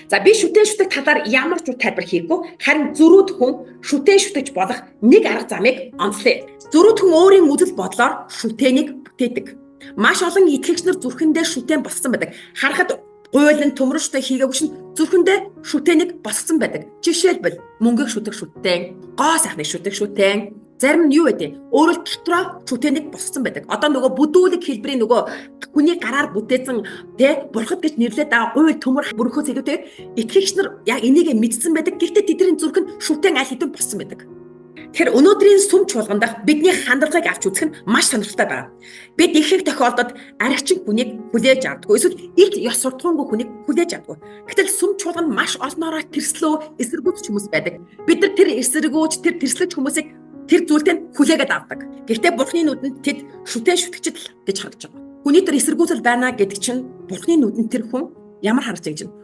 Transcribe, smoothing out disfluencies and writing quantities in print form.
За би шүтэн шүтэх талаар ямар ч тайлбар хийхгүй, харин зөрүүд хүн шүтэн шүтэж болох нэг арга замыг онцлоо. Зөрүүд хүн өөрийн үзэл бодлоор шүтэнийг бүтээдэг. Маш олон итгэгч нар зүрхэндээ шүтэн босгосон байдаг. Харахад гуйлан төмөрчтэй хийгээгүй шин зүрхэндээ шүтэнийг босгосон байдаг. Жишээлбэл мөнгөийг шүтэх шүтэн, гоо сайхныг шүтэх шүтэн, зарим нь юу вэ? Өөрөлд дотроо шүтэнийг босгосон байдаг. Одоо нөгөө бүдүүлэг хэлбэрийн нөгөө хүний гараар бүтээсэн тэ бурхад гэж нэрлээд байгаа гуйл төмөр бүрхөөс илүүтэй итгэгч нар яг энийг мэдсэн байдаг. Гэхдээ тэдний зүрх нь шүтэн аль хэдийн боссон байдаг. Тэгэхээр өнөөдрийн сүм чуулгандах бидний хандлагыг авч үзэх нь маш сонирхолтой байна. Бид ихэнх тохиолдолд аригчин хүнийг хүлээж авдаггүй, эсвэл их ёс суртахуунгүй хүнийг хүлээж авдаггүй. Гэтэл сүм чуулганд маш олноороо тэрслөө эсэргүүцч хүмүүс байдаг. Бид нар тэр эсэргүүч, тэр тэрслэж хүмүүсийг тэр зүйлтэй хүлээгээд авдаг. Гэхдээ Бурхны нүдэнд тэд шүтэн шүтгчд л гэж харагдаж байгаа. Хүний тэр эсэргүүцэл байна гэдэг чинь Бурхны нүдэнд тэр хүн ямар харагдаж байна?